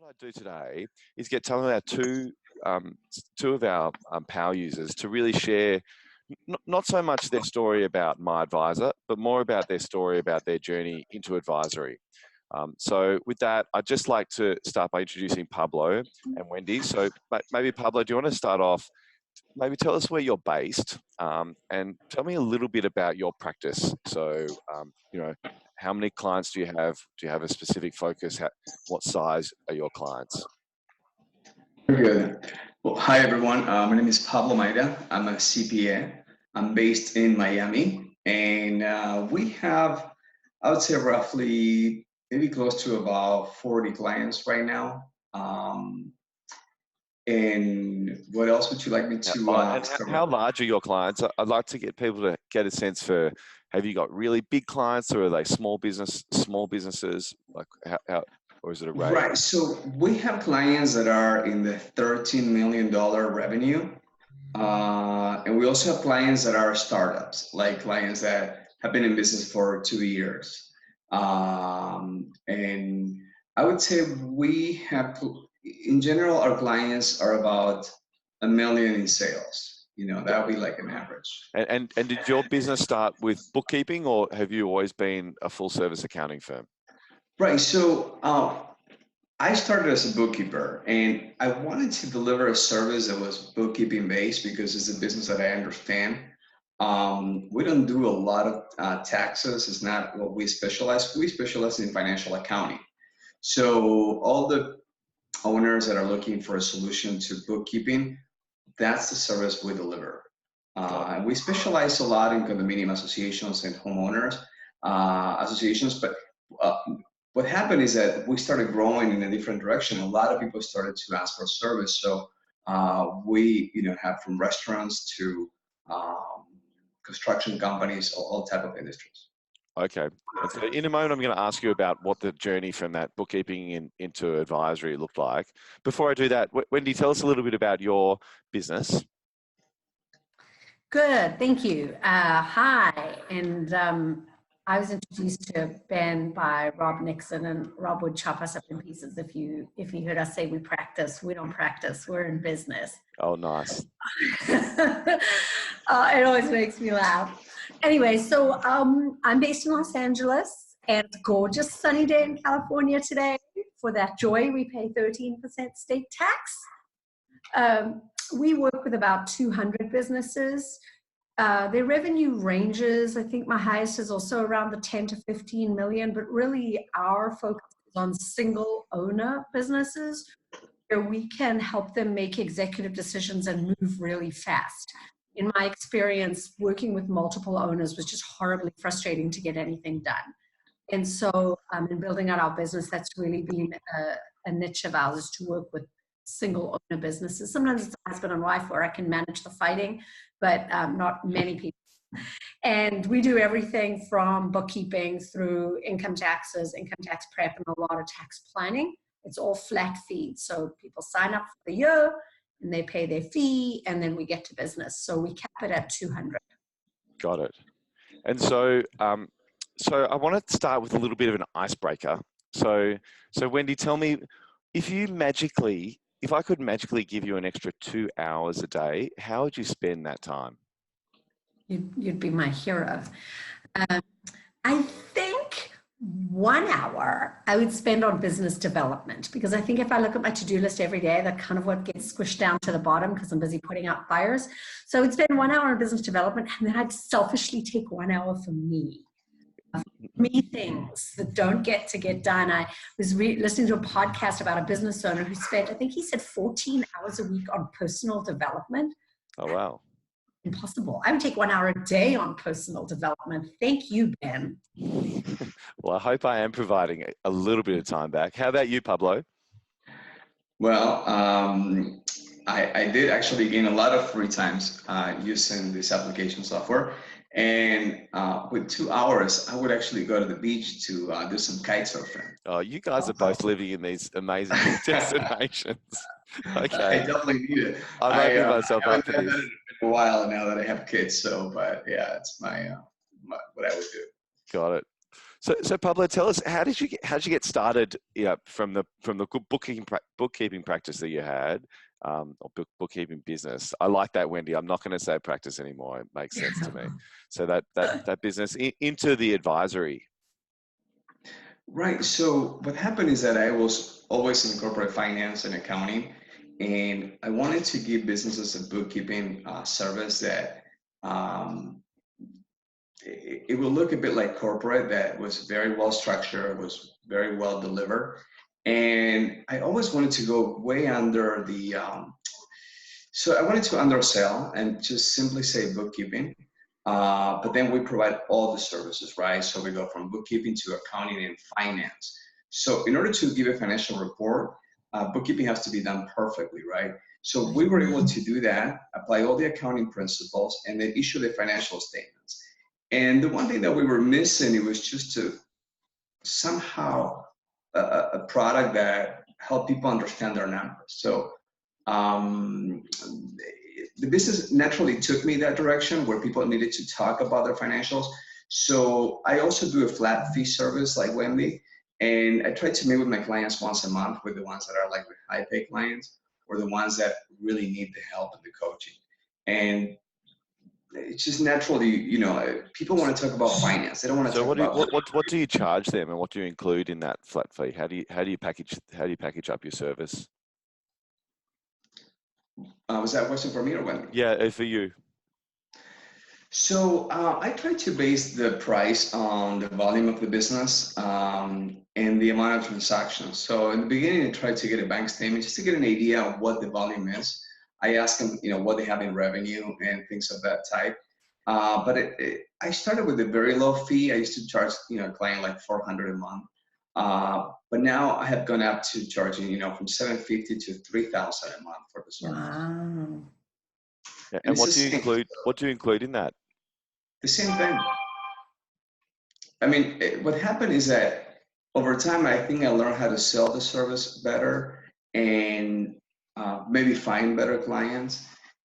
what I do today is get some of our two of our power users to really share not so much their story about My Advisor, but more about their story about their journey into advisory. So with that, I'd just like to start by introducing Pablo and Wendy. So maybe Pablo, do you want to start off? Maybe tell us where you're based, and tell me a little bit about your practice. So, how many clients do you have? Do you have a specific focus? What size are your clients? Very good. Well, hi everyone. My name is Pablo Maida. I'm a CPA. I'm based in Miami, and we have, I would say, roughly maybe close to about 40 clients right now. And what else would you like me to and how large are your clients? I'd like to get people to get a sense for, have you got really big clients, or are they small businesses? Like how or is it a range? Right. So we have clients that are in the $13 million revenue. And we also have clients that are startups, like clients that have been in business for 2 years. And I would say we have, in general, our clients are about $1 million in sales. That would be like an average. And did your business start with bookkeeping, or have you always been a full service accounting firm? Right. So I started as a bookkeeper, and I wanted to deliver a service that was bookkeeping based because it's a business that I understand. We don't do a lot of taxes. It's not what we specialize. We specialize in financial accounting. So all the owners that are looking for a solution to bookkeeping, that's the service we deliver. And we specialize a lot in condominium associations and homeowners associations, but what happened is that we started growing in a different direction. A lot of people started to ask for service. So we, have from restaurants to construction companies, all type of industries. Okay. And so in a moment, I'm going to ask you about what the journey from that bookkeeping into advisory looked like. Before I do that, Wendy, tell us a little bit about your business. Good, thank you. Hi, and I was introduced to Ben by Rob Nixon, and Rob would chop us up in pieces if he heard us say we practice. We don't practice, we're in business. Oh, nice. It always makes me laugh. Anyway, so I'm based in Los Angeles, and it's a gorgeous sunny day in California today. For that joy, we pay 13% state tax. We work with about 200 businesses. Their revenue ranges, I think my highest is also around the 10 to 15 million, but really our focus is on single owner businesses where we can help them make executive decisions and move really fast. In my experience, working with multiple owners was just horribly frustrating to get anything done. And so in building out our business, that's really been a niche of ours, is to work with single owner businesses. Sometimes it's a husband and wife where I can manage the fighting, but not many people. And we do everything from bookkeeping through income taxes, income tax prep, and a lot of tax planning. It's all flat fees. So people sign up for the year and they pay their fee, and then we get to business. So we cap it at 200. Got it. And so, so I want to start with a little bit of an icebreaker. So Wendy, tell me, if I could magically give you an extra 2 hours a day, how would you spend that time? You'd be my hero. I think 1 hour I would spend on business development, because I think if I look at my to-do list every day, that's kind of what gets squished down to the bottom because I'm busy putting out fires. So I would spend 1 hour on business development, and then I'd selfishly take 1 hour for me. Things that don't get done. I was listening to a podcast about a business owner who spent, I think he said 14 hours a week on personal development. Oh, wow. Impossible. I would take 1 hour a day on personal development. Thank you, Ben. Well, I hope I am providing a little bit of time back. How about you, Pablo? Well, I did actually gain a lot of free times using this application software. And with 2 hours, I would actually go to the beach to do some kite surfing. Oh, you guys are both living in these amazing destinations. Okay. I definitely need it. I'm opening myself up for this. I've done it in a while now that I have kids. So, but yeah, it's my what I would do. Got it. So Pablo, tell us, how did you get started, from the good bookkeeping practice that you had, or bookkeeping business? I like that, Wendy. I'm not going to say practice anymore. It makes sense to me. So that business into the advisory. Right. So what happened is that I was always in corporate finance and accounting, and I wanted to give businesses a bookkeeping service that um, it will look a bit like corporate, that was very well structured, was very well delivered. And I always wanted to go way under so I wanted to undersell and just simply say bookkeeping. But then we provide all the services, right? So we go from bookkeeping to accounting and finance. So in order to give a financial report, bookkeeping has to be done perfectly, right? So we were able to do that, apply all the accounting principles, and then issue the financial statements. And the one thing that we were missing, it was just to somehow a product that helped people understand their numbers. So um, the business naturally took me that direction where people needed to talk about their financials. So I also do a flat fee service like Wendy, and I try to meet with my clients once a month, with the ones that are like the high pay clients or the ones that really need the help and the coaching. And it's just naturally, people want to talk about finance. They don't want to So talk about. what do you charge them, and what do you include in that flat fee? How do you package up your service? Was that a question for me or Wendy? Yeah, for you. So I try to base the price on the volume of the business and the amount of transactions. So in the beginning, I tried to get a bank statement just to get an idea of what the volume is. I ask them, what they have in revenue and things of that type. But I started with a very low fee. I used to charge, a client like $400 a month. But now I have gone up to charging, from $750 to $3,000 a month for the service. Wow. Yeah, and what do you include? What do you include in that? The same thing. I mean, what happened is that over time, I think I learned how to sell the service better and maybe find better clients.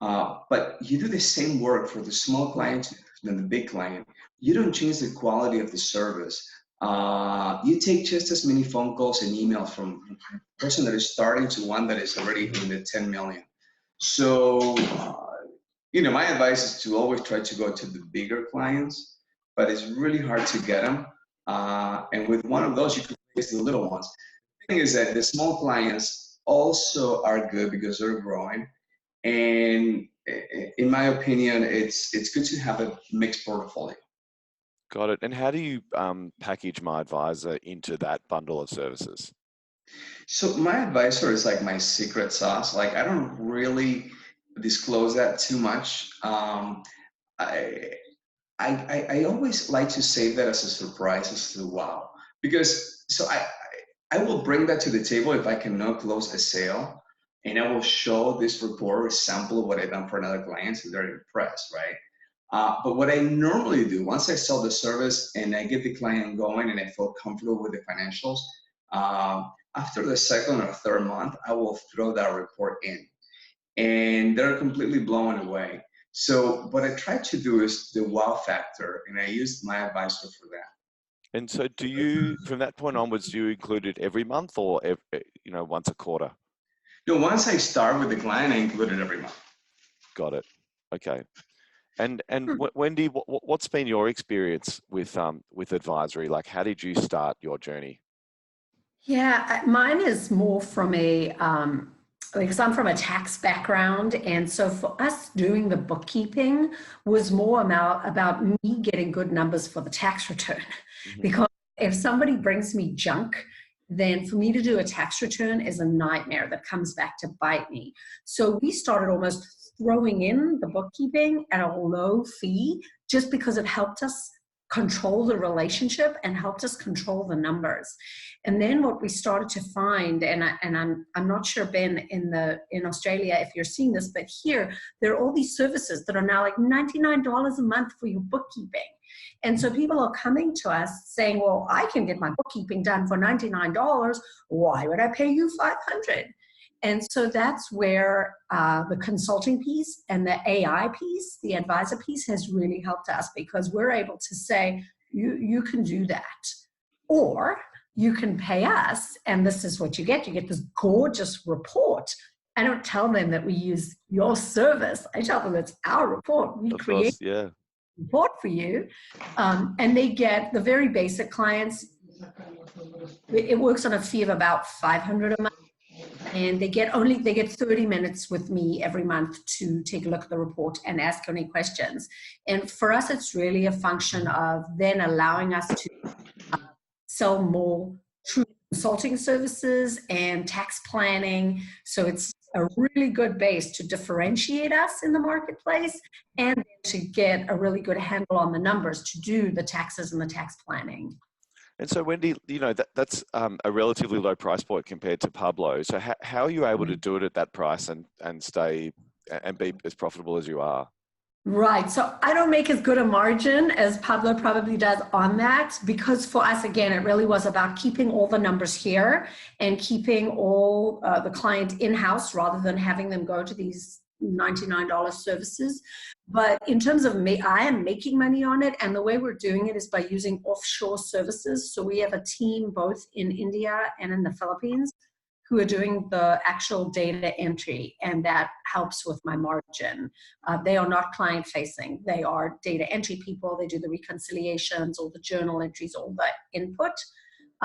But you do the same work for the small client than the big client. You don't change the quality of the service. You take just as many phone calls and emails from a person that is starting to one that is already in the 10 million. So, my advice is to always try to go to the bigger clients, but it's really hard to get them. And with one of those, you can place the little ones. The thing is that the small clients also are good because they're growing. And in my opinion, it's good to have a mixed portfolio. Got it. And how do you package My Advisor into that bundle of services? So my advisor is like my secret sauce. Like I don't really disclose that too much. I always like to save that as a surprise, as a wow, because I will bring that to the table if I cannot close a sale, and I will show this report, a sample of what I've done for another client, so they're impressed, right? But what I normally do, once I sell the service and I get the client going and I feel comfortable with the financials, after the second or third month, I will throw that report in, and they're completely blown away. So what I try to do is the wow factor, and I use My Advisor for that. And so do you, from that point onwards, do you include it every month or, once a quarter? No, once I start with the client, I include it every month. Got it. Okay. And Wendy, what's been your experience with advisory? Like, how did you start your journey? Yeah, mine is more from because I'm from a tax background, and so for us doing the bookkeeping was more about me getting good numbers for the tax return. Mm-hmm. Because if somebody brings me junk, then for me to do a tax return is a nightmare that comes back to bite me. So we started almost throwing in the bookkeeping at a low fee just because it helped us control the relationship and helped us control the numbers. And then what we started to find, and I'm not sure, Ben, in Australia if you're seeing this, but here there are all these services that are now like $99 a month for your bookkeeping. And so people are coming to us saying, well, I can get my bookkeeping done for $99. Why would I pay you $500? And so that's where the consulting piece and the AI piece, the advisor piece, has really helped us, because we're able to say, you can do that. or you can pay us, and this is what you get. You get this gorgeous report. I don't tell them that we use your service. I tell them it's our report. We create a report for you. And they get the very basic clients. It works on a fee of about $500 a month. And they get 30 minutes with me every month to take a look at the report and ask any questions. And for us, it's really a function of then allowing us to sell more true consulting services and tax planning. So it's a really good base to differentiate us in the marketplace and to get a really good handle on the numbers to do the taxes and the tax planning. And so, Wendy, you know, that's a relatively low price point compared to Pablo. So how are you able to do it at that price and stay and be as profitable as you are? Right. So I don't make as good a margin as Pablo probably does on that, because for us, again, it really was about keeping all the numbers here and keeping all the client in-house rather than having them go to these $99 services. But in terms of me, I am making money on it. And the way we're doing it is by using offshore services. So we have a team both in India and in the Philippines who are doing the actual data entry, and that helps with my margin. They are not client facing. They are data entry people. They do the reconciliations, all the journal entries, all the input.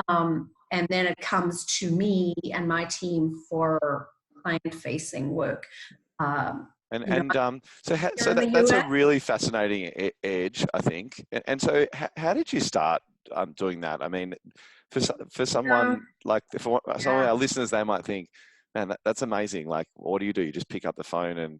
And then it comes to me and my team for client facing work. So that's a really fascinating edge, I think. And so how did you start doing that? I mean, for someone like some of our listeners, they might think, man, that's amazing. Like, what do? You just pick up the phone and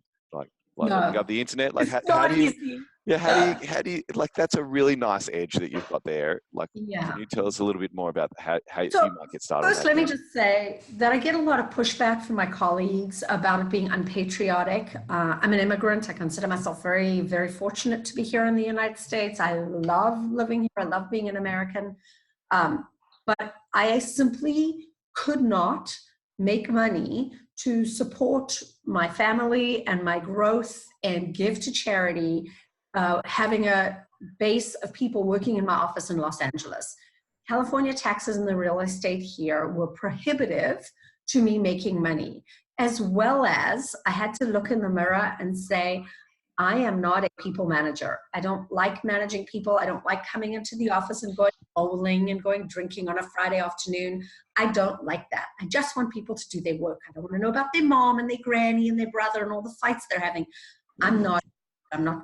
pick up the internet? Like, how do you? Yeah, how do you? Like, that's a really nice edge that you've got there. Like, can you tell us a little bit more about how you might get started? First, let me just say that I get a lot of pushback from my colleagues about it being unpatriotic. I'm an immigrant. I consider myself very, very fortunate to be here in the United States. I love living here. I love being an American. But I simply could not make money to support my family and my growth and give to charity, having a base of people working in my office in Los Angeles. California taxes and the real estate here were prohibitive to me making money, as well as I had to look in the mirror and say, I am not a people manager. I don't like managing people. I don't like coming into the office and going bowling and going drinking on a Friday afternoon. I don't like that. I just want people to do their work. I don't want to know about their mom and their granny and their brother and all the fights they're having. I'm not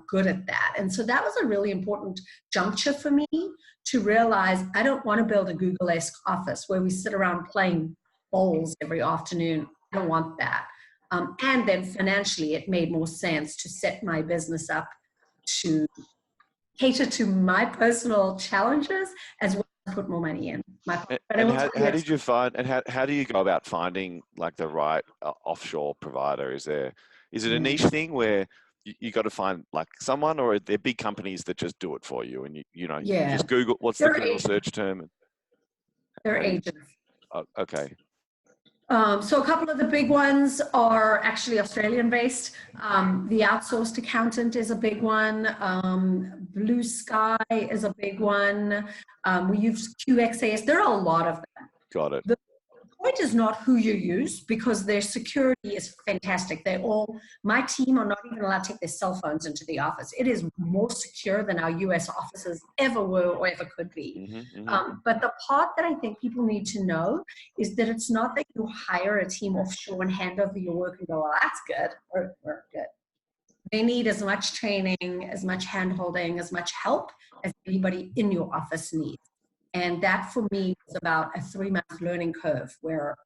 good at that. And so that was a really important juncture for me to realize I don't want to build a Google-esque office where we sit around playing bowls every afternoon. I don't want that. And then financially, it made more sense to set my business up to cater to my personal challenges as well as put more money in. How did you find, and how do you go about finding like the right offshore provider? Is it a niche thing where you got to find like someone, or are there big companies that just do it for you and you just Google what's the Google search term? They're agents. Okay. So a couple of the big ones are actually Australian based. The outsourced accountant is a big one. Blue Sky is a big one. We use QXAS. There are a lot of them. Got it. The point is not who you use, because their security is fantastic. My team are not even allowed to take their cell phones into the office. It is more secure than our US offices ever were or ever could be. But the part that I think people need to know is that it's not that you hire a team offshore and hand over your work and go, well, that's good, we're good. They need as much training, as much hand-holding, as much help as anybody in your office needs. And that for me was about a 3-month learning curve where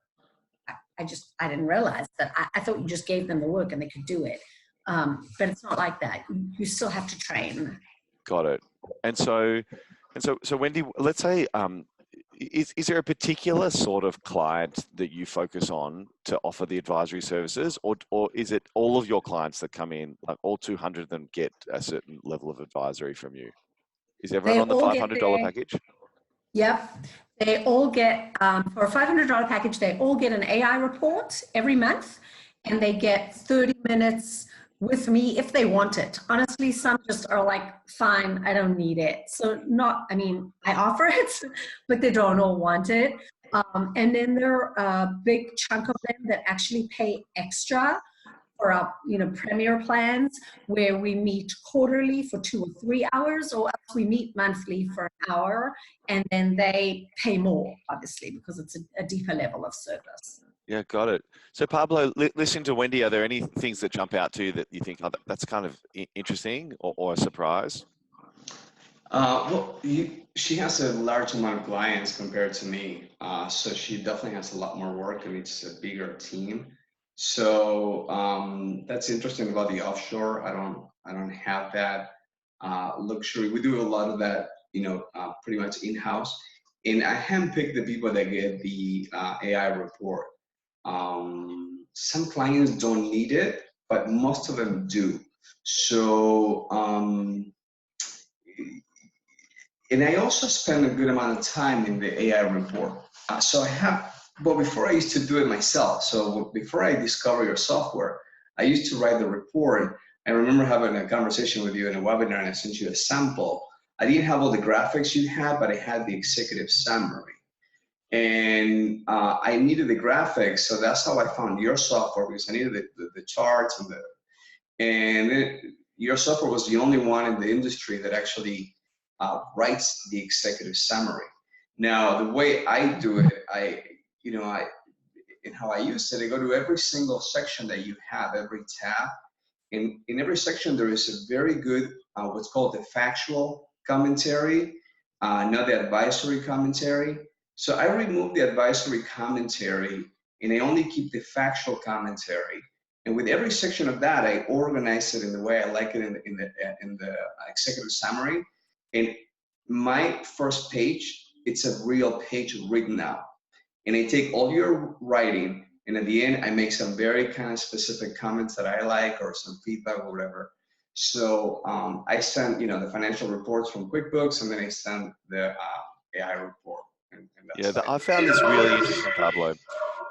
I didn't realize that. I thought you just gave them the work and they could do it. But it's not like that. You still have to train. Got it. And so Wendy, let's say, is there a particular sort of client that you focus on to offer the advisory services, or is it all of your clients that come in, like all 200 of them get a certain level of advisory from you? Is everyone on the $500 package? Yep. They all get, for a $500 package, they all get an AI report every month, and they get 30 minutes with me if they want it. Honestly, some just are like, fine, I don't need it. So I mean, I offer it, but they don't all want it. And then there are a big chunk of them that actually pay extra for our, premier plans where we meet quarterly for 2 or 3 hours, or else we meet monthly for an hour, and then they pay more, obviously, because it's a deeper level of service. Yeah, got it. So Pablo, listening to Wendy, are there any things that jump out to you that you think, oh, that's kind of interesting or a surprise? Well, she has a large amount of clients compared to me, so she definitely has a lot more work, and it's a bigger team. So that's interesting about the offshore. I don't have that luxury. We do a lot of that, pretty much in-house, and I handpick the people that get the AI report. Some clients don't need it, but most of them do. So. And I also spend a good amount of time in the AI report. But before I used to do it myself. So before I discovered your software, I used to write the report. I remember having a conversation with you in a webinar, and I sent you a sample. I didn't have all the graphics you had, but I had the executive summary. And I needed the graphics, so that's how I found your software, because I needed the charts your software was the only one in the industry that actually writes the executive summary. Now, the way I do it, and how I use it, I go to every single section that you have, every tab. In every section, there is a very good, what's called the factual commentary, not the advisory commentary. So I remove the advisory commentary, and I only keep the factual commentary. And with every section of that, I organize it in the way I like it in the executive summary. And my first page, it's a real page written out. And I take all your writing, and at the end, I make some very kind of specific comments that I like, or some feedback or whatever. So I send, the financial reports from QuickBooks, and then I send the AI report. And I found this really interesting, Pablo,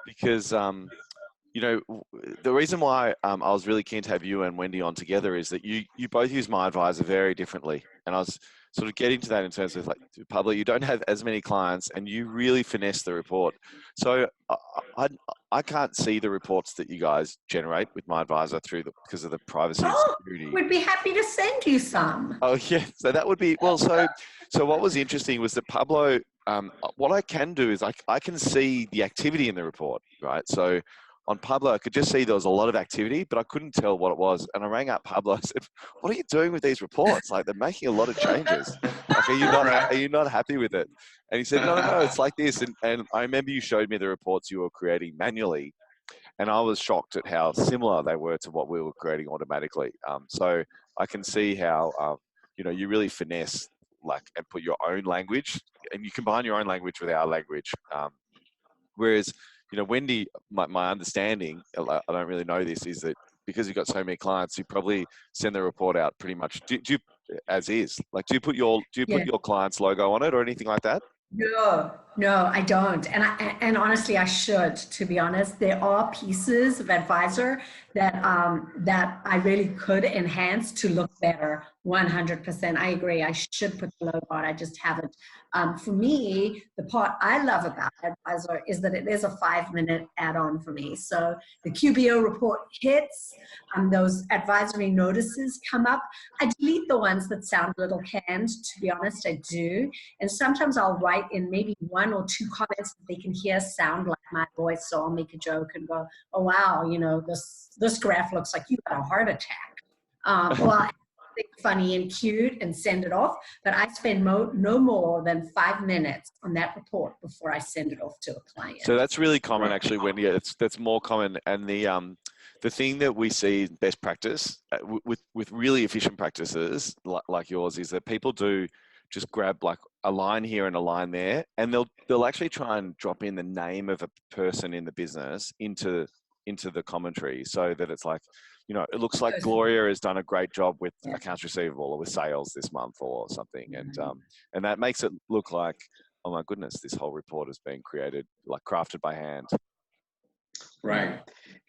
because the reason why I was really keen to have you and Wendy on together is that you both use My Advisor very differently. And I was sort of getting to that in terms of like, Pablo, you don't have as many clients and you really finesse the report. So I can't see the reports that you guys generate with My Advisor because of the privacy and security. We'd be happy to send you some. Oh yeah, so that would be, well, so what was interesting was that Pablo, what I can do is I can see the activity in the report, right? So on Pablo, I could just see there was a lot of activity, but I couldn't tell what it was. And I rang up Pablo. I said, "What are you doing with these reports? Like they're making a lot of changes. Like, are you not happy with it?" And he said, "No, it's like this." And I remember you showed me the reports you were creating manually, and I was shocked at how similar they were to what we were creating automatically. So I can see how you really finesse and put your own language, and you combine your own language with our language. Whereas Wendy, my understanding, I don't really know this, is that because you've got so many clients, you probably send the report out pretty much do you, as is. Like, do you put your client's logo on it or anything like that? No, I don't. And honestly, I should, to be honest. There are pieces of Advisor that I really could enhance to look better. 100%. I agree. I should put the logo on. I just haven't. For me, the part I love about Advisor is that it is a 5-minute add-on for me. So the QBO report hits, those advisory notices come up. I delete the ones that sound a little canned, to be honest, I do. And sometimes I'll write in maybe 1 or 2 comments that they can hear sound like my voice, so I'll make a joke and go, "Oh wow, this graph looks like you got a heart attack." Well, funny and cute and send it off, but I spend no more than 5 minutes on that report before I send it off to a client. So that's really common, actually, Wendy. That's more common, and the thing that we see in best practice with really efficient practices like yours is that people do just grab like a line here and a line there, and they'll actually try and drop in the name of a person in the business into the commentary, so that it's like, it looks like Gloria has done a great job with accounts receivable or with sales this month or something, and that makes it look like, oh my goodness, this whole report has been created, like crafted by hand. Right.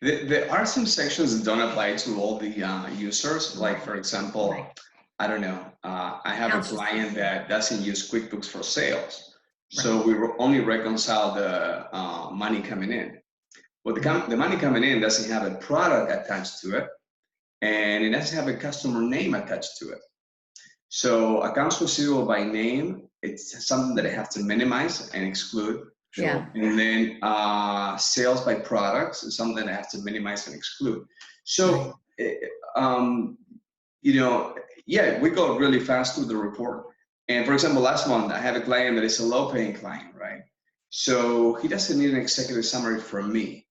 There are some sections that don't apply to all the users. Like, for example, Right. I don't know, I have a Accounts client that doesn't use QuickBooks for sales. So Right. we only reconcile the money coming in. Well, the money coming in doesn't have a product attached to it, and it doesn't have a customer name attached to it. So accounts receivable by name, it's something that I have to minimize and exclude. Sure. Yeah. And then sales by products is something I have to minimize and exclude. So, you know, yeah, we go really fast through the report. And for example, last month I have a client that is a low paying client, right? So he doesn't need an executive summary from me,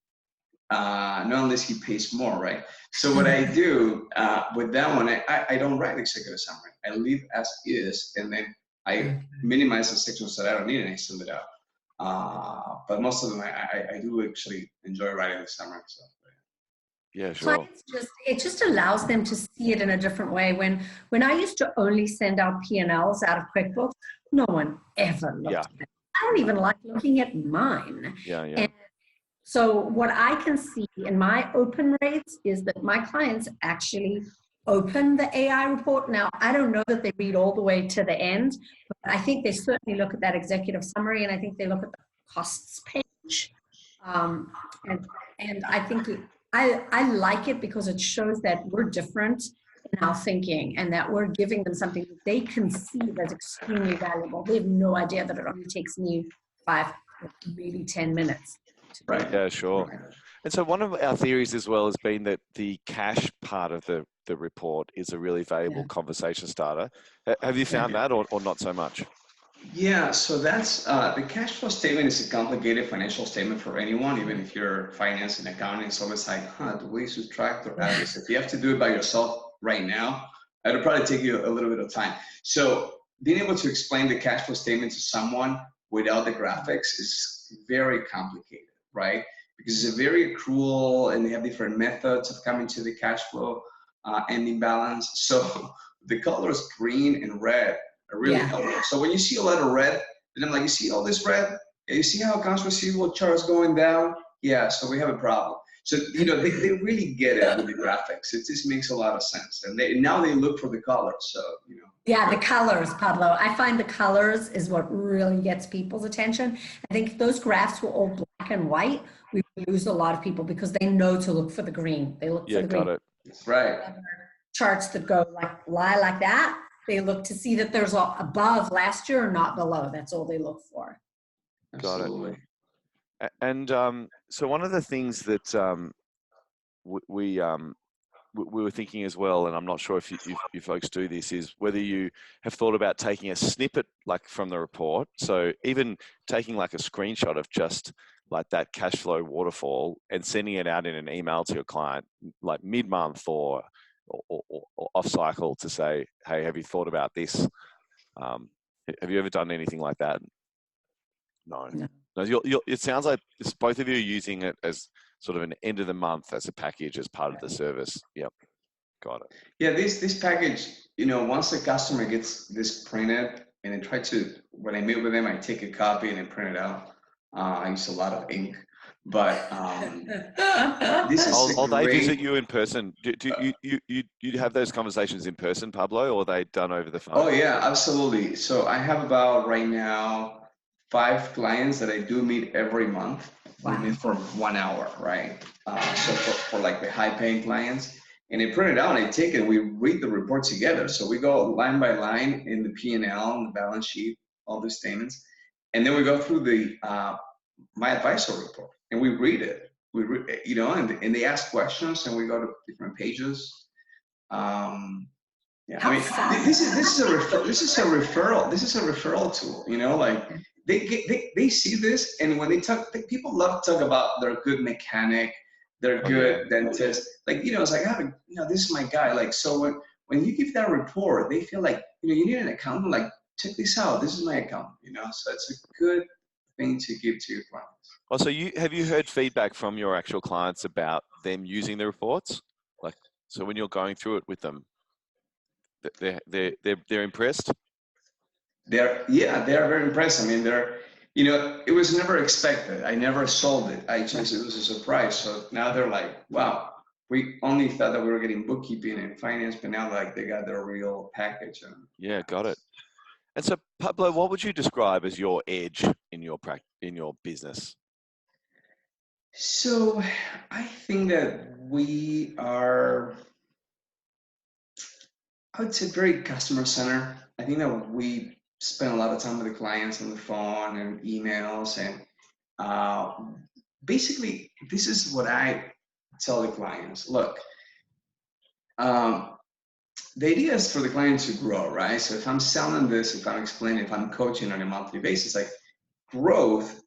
not unless he pays more, right? So what I do with that one, I don't write executive summary. I leave as is, and then I minimize the sections that I don't need and I send it out. But most of them, I do actually enjoy writing the summary. So. Yeah, sure. Clients it just allows them to see it in a different way. When I used to only send out P&Ls out of QuickBooks, no one ever looked at it. I don't even like looking at mine. Yeah. And so what I can see in my open rates is that my clients actually open the AI report. Now, I don't know that they read all the way to the end, but I think they certainly look at that executive summary, and I think they look at the costs page. And I think I like it because it shows that we're different in our thinking and that we're giving them something that they can see that's extremely valuable. They have no idea that it only takes me 5, maybe 10 minutes. Right. Yeah, sure. And so one of our theories as well has been that the cash part of the report is a really valuable conversation starter. Have you found that or not so much? Yeah, so that's the cash flow statement is a complicated financial statement for anyone, even if you're finance and accounting. It's always like, do we subtract or add this? If you have to do it by yourself right now, it'll probably take you a little bit of time. So being able to explain the cash flow statement to someone without the graphics is very complicated, right? Because it's a very accrual and they have different methods of coming to the cash flow ending balance. So the colors green and red are really helpful. So when you see a lot of red, then I'm like, you see all this red? You see how accounts receivable chart is going down? Yeah, so we have a problem. So, you know, they really get it with the graphics. It just makes a lot of sense. And now they look for the colors, so, you know. Yeah, the colors, Pablo. I find the colors is what really gets people's attention. I think if those graphs were all black and white, we would lose a lot of people because they know to look for the green. They look for the green. Got it. Right. Charts that go like that, they look to see that there's above last year or not below. That's all they look for. Absolutely. Got it. And so one of the things that we were thinking as well, and I'm not sure if you folks do this, is whether you have thought about taking a snippet like from the report. So even taking like a screenshot of just like that cash flow waterfall and sending it out in an email to your client, like mid-month or off cycle, to say, hey, have you thought about this? Have you ever done anything like that? No. It sounds like both of you are using it as sort of an end of the month as a package as part of the service. Yep. Got it. Yeah, this package, you know, once the customer gets this printed, and I try to, when I meet with them, I take a copy and I print it out. I use a lot of ink, but this is they visit you in person? Do you have those conversations in person, Pablo, or are they done over the phone? Oh yeah, absolutely. So I have about right now 5 clients that I do meet every month. We meet for 1 hour, right? So for like the high paying clients. And I print it out and I take it, we read the report together. So we go line by line in the P&L and the balance sheet, all the statements. And then we go through the my advisor report and we read it. We read, you know, and they ask questions and we go to different pages. Yeah, I mean, this is a referral tool, you know, like they see this, and when they talk, people love to talk about their good mechanic, they're good dentist, like, you know, it's like, you know, this is my guy. Like, so when you give that report, they feel like, you know, you need an accountant, like, check this out, this is my accountant, you know, so it's a good thing to give to your clients. Oh, so have you heard feedback from your actual clients about them using the reports? Like, so when you're going through it with them, they're impressed? They are very impressed. I mean, You know, it was never expected. I never sold it. It was a surprise. So now they're like, wow, we only thought that we were getting bookkeeping and finance, but now like they got their real package. And Yeah, got it. And so, Pablo, what would you describe as your edge in your business? so I think that we are, I would say, very customer centered. I think that we spend a lot of time with the clients on the phone and emails, and uh, basically, this is what I tell the clients. Look, um, the idea is for the client to grow, right? So if I'm selling this, if I'm explaining, if I'm coaching on a monthly basis, like growth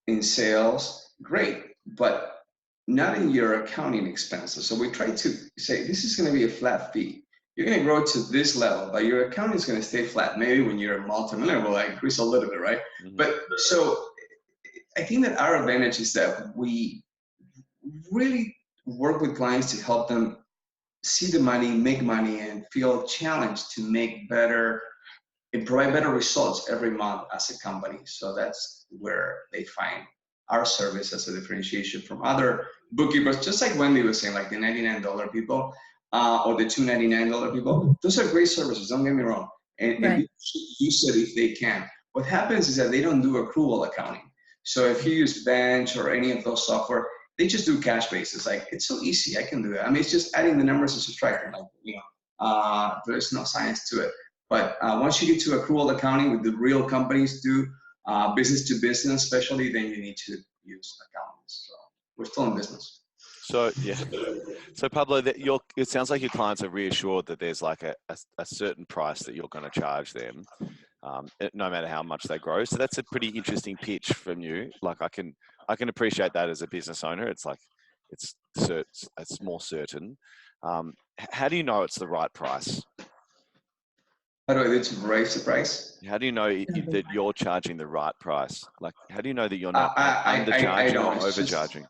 in sales, great, but not in your accounting expenses. So we try to say this is going to be a flat fee. You're going to grow to this level, but your accounting is going to stay flat. Maybe when you're a multimillionaire, will increase a little bit, right? Mm-hmm. But so I think that our advantage is that we really work with clients to help them see the money, make money, and feel challenged to make better and provide better results every month as a company. So that's where they find our service as a differentiation from other bookkeepers, just like Wendy was saying, like the $99 people or the $299 people. Those are great services, don't get me wrong. And Right. people should use it if they can. What happens is that they don't do accrual accounting. So if you use Bench or any of those software, they just do cash basis. Like, it's so easy, I can do that. I mean, it's just adding the numbers and subtracting, like, there's no science to it. But once you get to accrual accounting, with the real companies do, business to business especially, then you need to use accountants. So we're still in business. So yeah, so Pablo, it sounds like your clients are reassured that there's like a certain price that you're going to charge them, no matter how much they grow. So that's a pretty interesting pitch from you. Like I can appreciate that as a business owner. It's like it's more certain. How do you know it's the right price? How do I do to raise the price? How do you know that you're charging the right price? Like, how do you know that you're not I undercharging don't. or overcharging?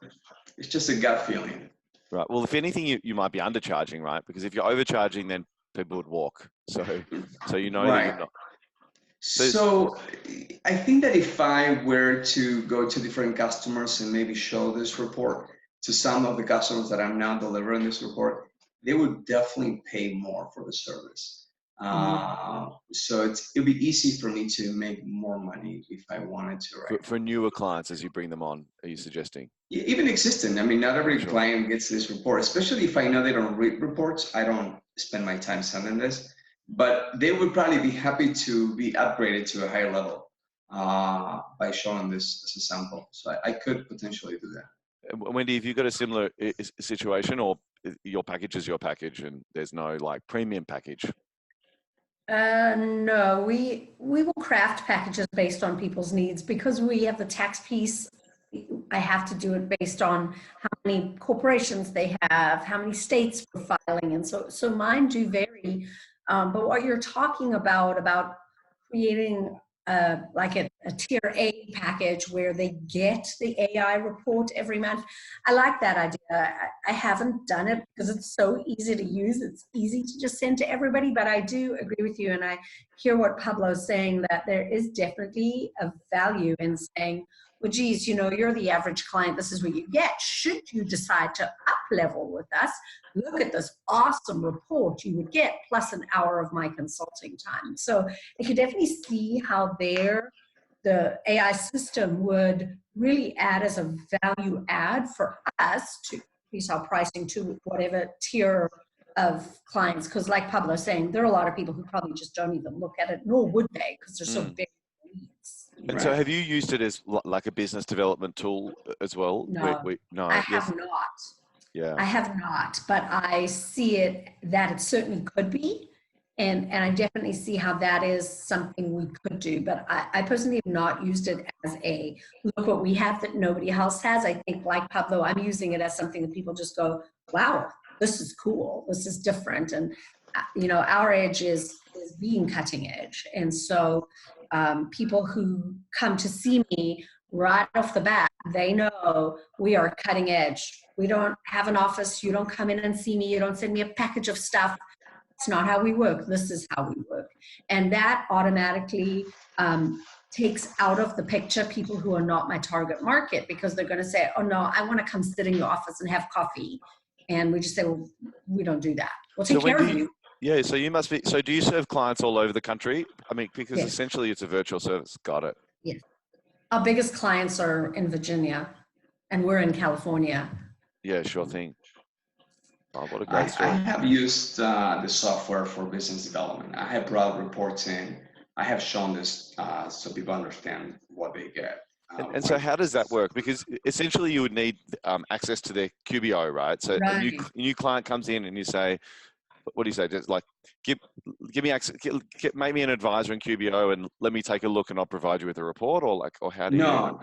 It's just a gut feeling. Right. Well, if anything, you might be undercharging, right? Because if you're overcharging, then people would walk. So you know that you're not. So I think that if I were to go to different customers and maybe show this report to some of the customers that I'm now delivering this report, they would definitely pay more for the service. So it'd be easy for me to make more money if I wanted to. Right? For newer clients, as you bring them on, are you suggesting? Even existing. I mean, not every client gets this report, especially if I know they don't read reports. I don't spend my time sending this. But they would probably be happy to be upgraded to a higher level by showing this as a sample. So I could potentially do that. Wendy, have you got a similar situation, or your package is your package and there's no like premium package? No, we will craft packages based on people's needs because we have the tax piece. I have to do it based on how many corporations they have, how many states we're filing, and so mine do vary. But what you're talking about creating like a tier A package where they get the AI report every month, I like that idea. I haven't done it because it's so easy to use. It's easy to just send to everybody, but I do agree with you. And I hear what Pablo's saying, that there is definitely a value in saying, well, geez, you're the average client. This is what you get. Should you decide to up level with us, look at this awesome report you would get plus an hour of my consulting time. So I could definitely see how the AI system would really add as a value add for us to increase our pricing to whatever tier of clients. Because like Pablo's saying, there are a lot of people who probably just don't even look at it, nor would they, because they're so big. And so have you used it as like a business development tool as well? No, no, I have not. Yeah, I have not, but I see it that it certainly could be. And I definitely see how that is something we could do. But I personally have not used it as a look what we have that nobody else has. I think like Pablo, I'm using it as something that people just go, wow, this is cool. This is different. And, our edge is being cutting edge. And so people who come to see me right off the bat, they know we are cutting edge. We don't have an office. You don't come in and see me. You don't send me a package of stuff. It's not how we work. This is how we work. And that automatically takes out of the picture people who are not my target market, because they're going to say, oh no, I want to come sit in your office and have coffee. And we just say, well, we don't do that. We'll take care of you. Yeah, so you must be, so do you serve clients all over the country? I mean, because Yes. essentially it's a virtual service. Got it. Yes. Our biggest clients are in Virginia and we're in California. Yeah, sure thing. Oh, what a great story. I have used the software for business development. I have brought reports in. I have shown this so people understand what they get. And so how does that work? Because essentially you would need access to their QBO, right? So Right. a new client comes in and you say, what do you say? Just like, give me access, make me an advisor in QBO and let me take a look and I'll provide you with a report, or like, or how do I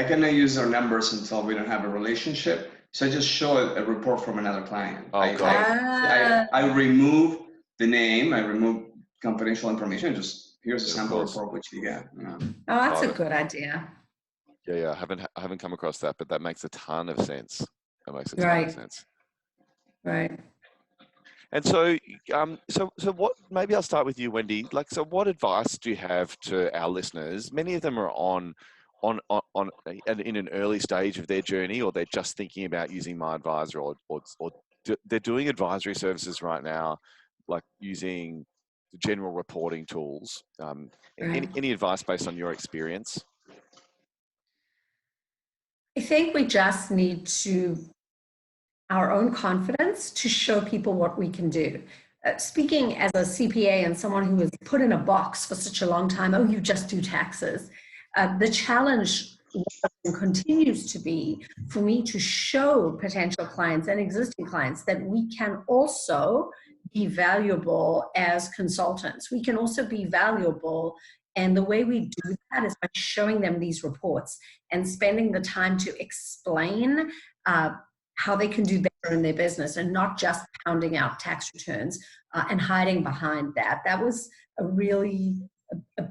cannot use their numbers until we don't have a relationship. So I just show a report from another client. Oh, I remove the name, I remove confidential information, just here's a sample report which you get. Oh, that's a good idea. Yeah, I haven't come across that, but that makes a ton of sense. That makes a ton of sense. Right. And so, so what? Maybe I'll start with you, Wendy. Like, so what advice do you have to our listeners? Many of them are in an early stage of their journey, or they're just thinking about using My Advisor, or they're doing advisory services right now, like using the general reporting tools. Any advice based on your experience? I think we just need our own confidence to show people what we can do. Speaking as a CPA and someone who was put in a box for such a long time, oh, you just do taxes. The challenge continues to be for me to show potential clients and existing clients that we can also be valuable as consultants. We can also be valuable. And the way we do that is by showing them these reports and spending the time to explain how they can do better in their business, and not just pounding out tax returns and hiding behind that. That was a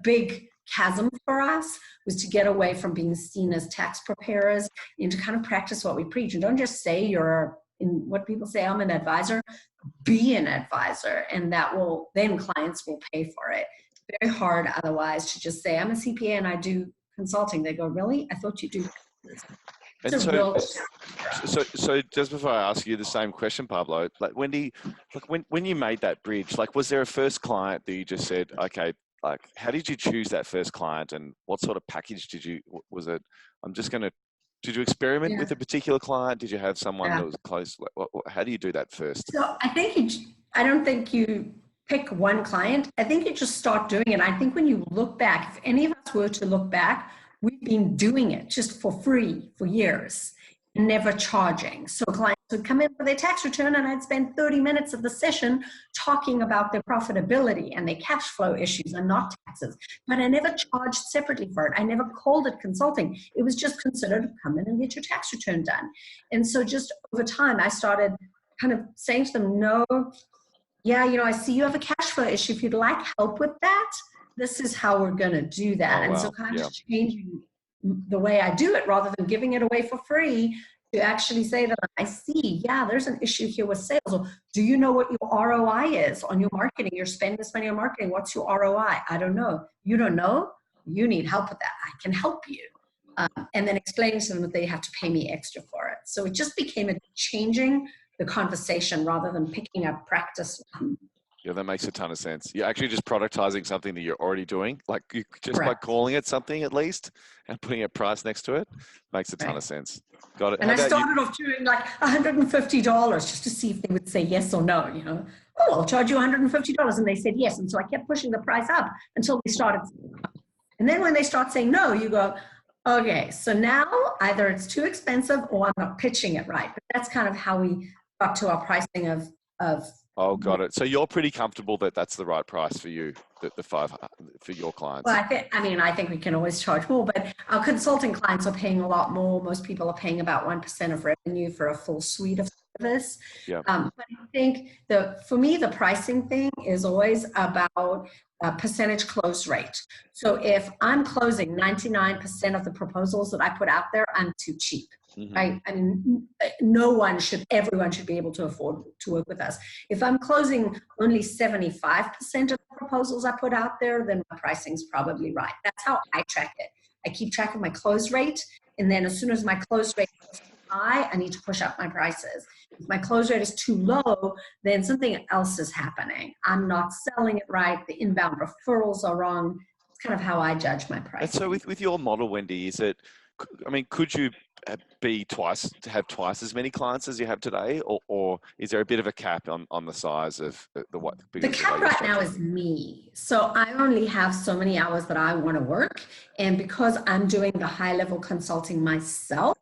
big chasm for us, was to get away from being seen as tax preparers and to kind of practice what we preach. And don't just say what people say, I'm an advisor, be an advisor, and then clients will pay for it. Very hard otherwise to just say, I'm a CPA and I do consulting. They go, really? I thought you do. And so just before I ask you the same question, Pablo, like Wendy, like when you made that bridge, like was there a first client that you just said, okay, like how did you choose that first client, and what sort of package did you experiment with a particular client? Did you have someone that was close? How do you do that first? So I don't think you pick one client. I think you just start doing it. I think when you look back, if any of us were to look back, we've been doing it just for free for years, never charging. So clients would come in for their tax return and I'd spend 30 minutes of the session talking about their profitability and their cash flow issues and not taxes. But I never charged separately for it. I never called it consulting. It was just considered, come in and get your tax return done. And so just over time, I started kind of saying to them, no, I see you have a cash flow issue. If you'd like help with that, this is how we're going to do that. And so kind of changing the way I do it, rather than giving it away for free, to actually say that I see, there's an issue here with sales. Or, do you know what your ROI is on your marketing? You're spending this money on marketing. What's your ROI? I don't know. You don't know? You need help with that. I can help you. And then explaining to them that they have to pay me extra for it. So it just became changing the conversation rather than picking up practice. Yeah, that makes a ton of sense. You're actually just productizing something that you're already doing, like by calling it something at least and putting a price next to it makes a ton of sense. Got it. And I started off doing like $150 just to see if they would say yes or no, Oh, I'll charge you $150. And they said yes. And so I kept pushing the price up until they started. And then when they start saying no, you go, okay, so now either it's too expensive or I'm not pitching it right. But that's kind of how we got to our pricing of. Oh, got it. So you're pretty comfortable that that's the right price for you, the $5 for your clients? Well, I think we can always charge more, but our consulting clients are paying a lot more. Most people are paying about 1% of revenue for a full suite of service. Yeah. But I think for me, the pricing thing is always about a percentage close rate. So if I'm closing 99% of the proposals that I put out there, I'm too cheap. right? I mean, everyone should be able to afford to work with us. If I'm closing only 75% of the proposals I put out there, then my pricing's probably right. That's how I track it. I keep track of my close rate, and then as soon as my close rate is too high, I need to push up my prices. If my close rate is too low, then something else is happening. I'm not selling it right. The inbound referrals are wrong. It's kind of how I judge my pricing. And so with your model, Wendy, is it, I mean, could you have twice as many clients as you have today, or is there a bit of a cap on the size of what? The cap right now is me. So I only have so many hours that I want to work. And because I'm doing the high level consulting myself,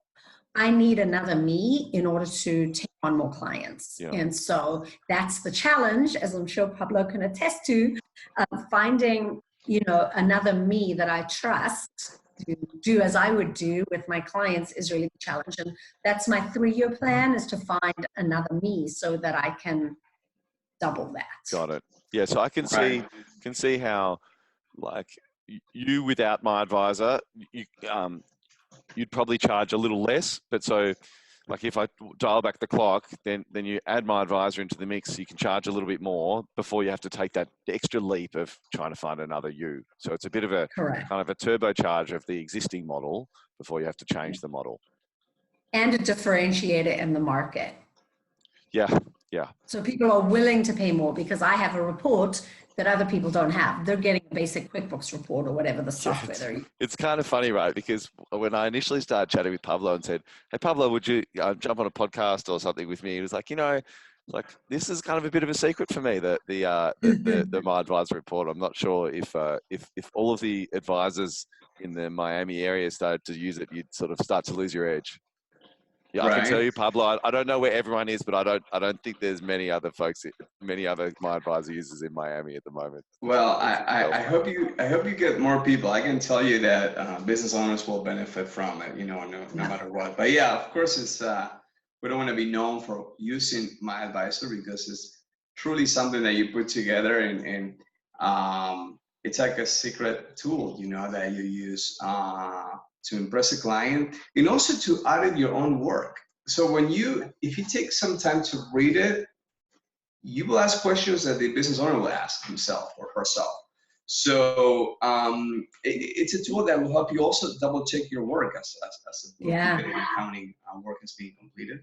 I need another me in order to take on more clients. Yeah. And so that's the challenge, as I'm sure Pablo can attest to, finding, another me that I trust to do as I would do with my clients is really the challenge. And that's my 3-year plan, is to find another me so that I can double that. Got it. Yeah. So I can see how, like, you without my advisor, you'd probably charge a little less. But so, like, if I dial back the clock, then you add my advisor into the mix, you can charge a little bit more before you have to take that extra leap of trying to find another you. So it's a bit of a Correct. kind of a turbocharge of the existing model before you have to change the model. And a differentiator in the market. Yeah. Yeah. So people are willing to pay more because I have a report that other people don't have. They're getting a basic QuickBooks report or whatever the software they're using. It's kind of funny, right? Because when I initially started chatting with Pablo and said, "Hey, Pablo, would you jump on a podcast or something with me?" He was like, like, this is kind of a bit of a secret for me, the My Advisor report. I'm not sure if all of the advisors in the Miami area started to use it, you'd sort of start to lose your edge. Yeah, I can tell you, Pablo, I don't know where everyone is, but I don't think there's many other My Advisor users in Miami at the moment. Well, I hope you get more people. I can tell you that business owners will benefit from it, no matter what. But yeah, of course, it's we don't want to be known for using My Advisor because it's truly something that you put together, and it's like a secret tool, that you use to impress a client, and also to audit your own work. So if you take some time to read it, you will ask questions that the business owner will ask himself or herself. So it's a tool that will help you also double check your work as the bookkeeping and accounting work is being completed.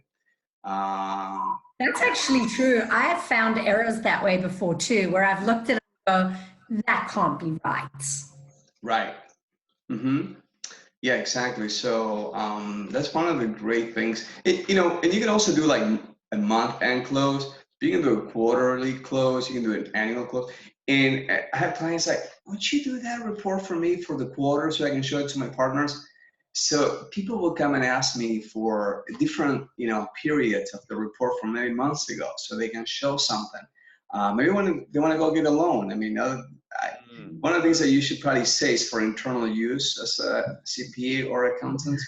That's actually true. I have found errors that way before too, where I've looked at it and go, that can't be right. Right. Mm-hmm. Yeah, exactly. So that's one of the great things. And you can also do like a month-end close. You can do a quarterly close. You can do an annual close. And I have clients like, would you do that report for me for the quarter so I can show it to my partners? So people will come and ask me for different, periods of the report from many months ago, so they can show something. Maybe they want to go get a loan. I mean, one of the things that you should probably say is for internal use as a CPA or accountant,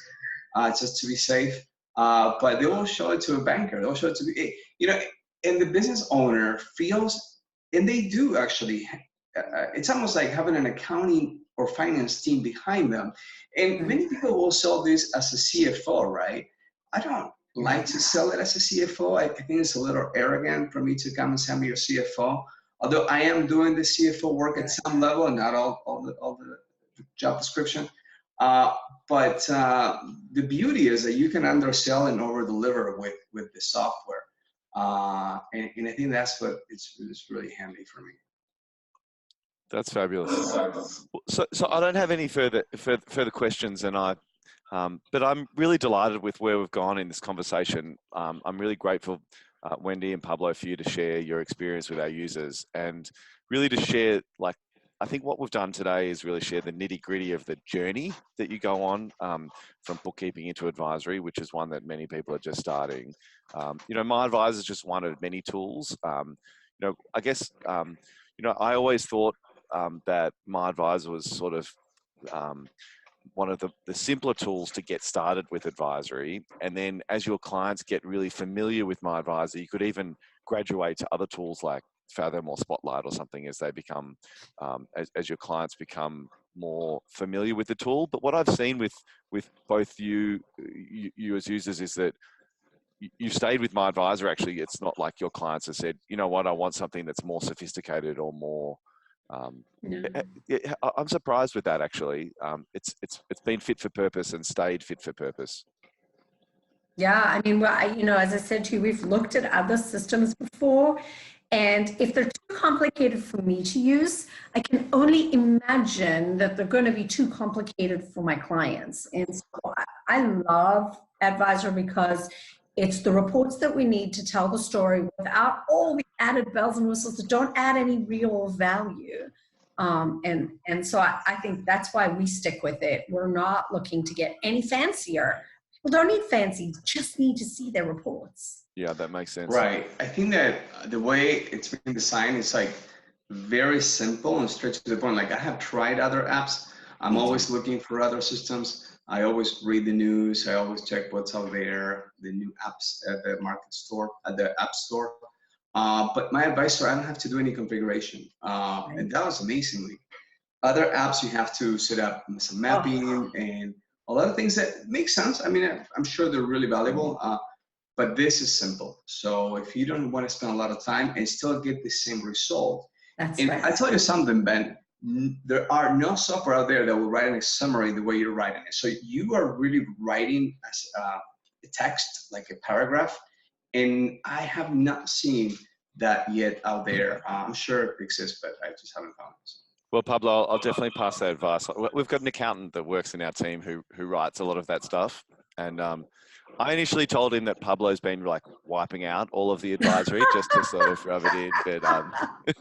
just to be safe. But they will show it to a banker. They'll show it to and the business owner feels, and they do actually. It's almost like having an accounting or finance team behind them. And many people will sell this as a CFO, right? I don't like to sell it as a CFO. I think it's a little arrogant for me to come and say I'm your CFO. Although I am doing the CFO work at some level, and not all the job description. But the beauty is that you can undersell and over-deliver with the software. And I think that's what it's really handy for me. That's fabulous. So I don't have any further questions, but I'm really delighted with where we've gone in this conversation. I'm really grateful, Wendy and Pablo, for you to share your experience with our users, and really to share, like, I think what we've done today is really share the nitty-gritty of the journey that you go on from bookkeeping into advisory, which is one that many people are just starting. My advisor is just one of many tools. I guess I always thought that My Advisor was sort of one of the simpler tools to get started with advisory. And then as your clients get really familiar with My Advisor, you could even graduate to other tools like Fathom or Spotlight or something as they become, as your clients become more familiar with the tool. But what I've seen with both you as users is that you stayed with My Advisor. Actually, it's not like your clients have said, you know what, I want something that's more sophisticated or more. No. I'm surprised with that, actually. It's been fit for purpose and stayed fit for purpose. Yeah, I mean, well, as I said to you, we've looked at other systems before, and if they're too complicated for me to use, I can only imagine that they're going to be too complicated for my clients. And so I love Advisor because it's the reports that we need to tell the story without all the added bells and whistles that don't add any real value. And so I think that's why we stick with it. We're not looking to get any fancier. People don't need fancy, just need to see their reports. Yeah, that makes sense. Right. I think that the way it's been designed is like very simple and straight to the point. Like I have tried other apps. I'm always looking for other systems. I always read the news. I always check what's out there, the new apps at the market store, at the app store. But My Advisor, I don't have to do any configuration. And that was amazingly. Other apps, you have to set up some mapping and a lot of things that make sense. I mean, I'm sure they're really valuable, but this is simple. So if you don't want to spend a lot of time and still get the same result, That's and right. I tell you something, Ben, there are no software out there that will write in a summary the way you're writing it. So you are really writing as a text, like a paragraph, and I have not seen that yet out there. I'm sure it exists, but I just haven't found it. Well, Pablo, I'll definitely pass that advice. We've got an accountant that works in our team who writes a lot of that stuff. And I initially told him that Pablo's been like wiping out all of the advisory just to sort of rub it in. But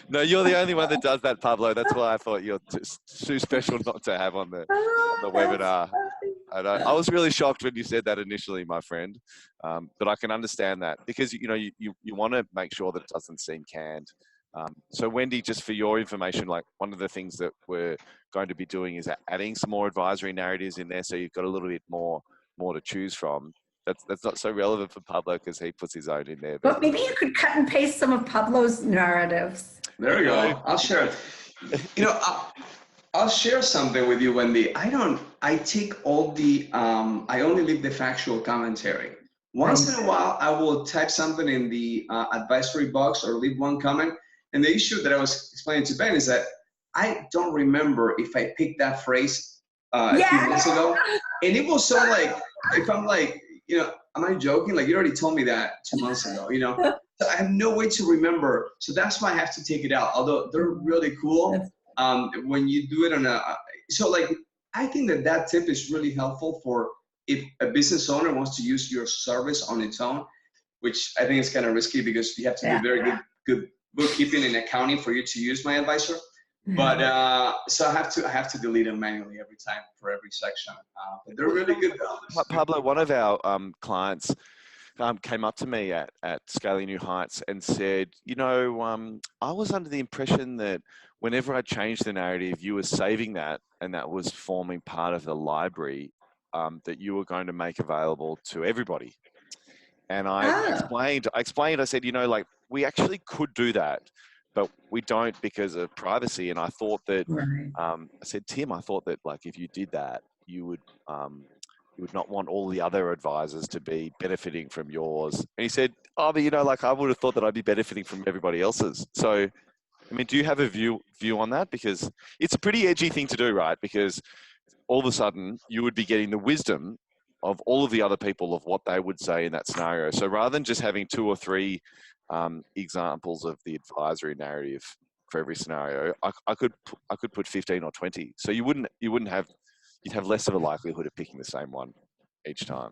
no, you're the only one that does that, Pablo. That's why I thought you're too special not to have on the webinar. And I was really shocked when you said that initially, my friend. But I can understand that because you want to make sure that it doesn't seem canned. So Wendy, just for your information, like one of the things that we're going to be doing is adding some more advisory narratives in there, so you've got a little bit more to choose from. That's not so relevant for Pablo because he puts his own in there. But maybe you could cut and paste some of Pablo's narratives. There we go. I'll share it. I'll share something with you, Wendy. I take all the, I only leave the factual commentary. Once in a while, I will type something in the advisory box or leave one comment. And the issue that I was explaining to Ben is that I don't remember if I picked that phrase a few months ago. And it will sound like, if I'm like, am I joking? Like, you already told me that 2 months ago, So I have no way to remember. So that's why I have to take it out. Although they're really cool. When you do it on so like, I think that tip is really helpful for if a business owner wants to use your service on its own, which I think is kind of risky because you have to do very good bookkeeping and accounting for you to use My Advisor. But so I have to delete them manually every time for every section. But they're really good though. Pablo, one of our clients came up to me at Scaling New Heights and said, I was under the impression that whenever I changed the narrative, you were saving that and that was forming part of the library that you were going to make available to everybody. And I explained, I said, like we actually could do that, but we don't because of privacy. And I thought that, I said, Tim, I thought that like if you did that, you would not want all the other advisors to be benefiting from yours. And he said, oh, but like I would have thought that I'd be benefiting from everybody else's. So, I mean, do you have a view on that? Because it's a pretty edgy thing to do, right? Because all of a sudden you would be getting the wisdom of all of the other people of what they would say in that scenario. So rather than just having 2 or 3 examples of the advisory narrative for every scenario, I could put 15 or 20. So you'd have less of a likelihood of picking the same one each time.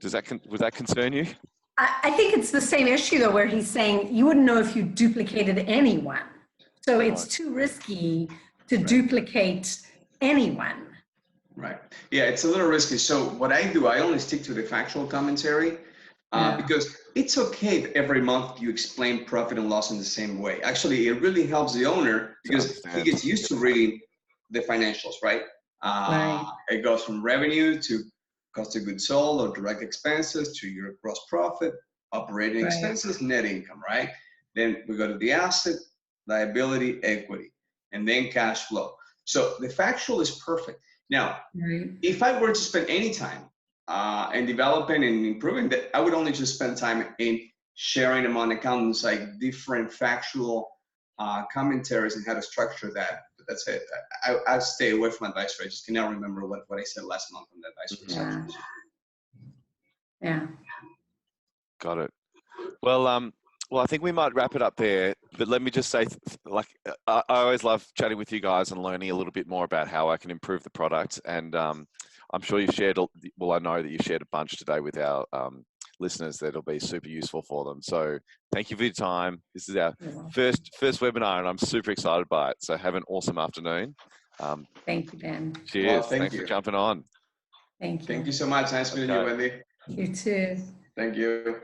Would that concern you? I think it's the same issue though, where he's saying you wouldn't know if you duplicated anyone. So it's too risky to duplicate anyone. Right. Yeah, it's a little risky. So what I do, I only stick to the factual commentary because it's okay if every month you explain profit and loss in the same way. Actually, it really helps the owner because he gets used to reading the financials, right? It goes from revenue to cost of goods sold or direct expenses to your gross profit, operating expenses, net income, right? Then we go to the asset, liability, equity, and then cash flow. So the factual is perfect. Now, if I were to spend any time in developing and improving that, I would only just spend time in sharing among accountants like different factual commentaries and how to structure that. But that's it. I'd stay away from advisory. I just cannot remember what I said last month on the advisory section. Yeah. Got it. Well, I think we might wrap it up there. But let me just say, I always love chatting with you guys and learning a little bit more about how I can improve the product. And I'm sure you shared. Well, I know that you shared a bunch today with our listeners that'll be super useful for them. So thank you for your time. This is our first webinar, and I'm super excited by it. So have an awesome afternoon. Thank you, Ben. Cheers. Well, Thanks for jumping on. Thank you. Thank you so much. Nice meeting you, Wendy. You too. Thank you.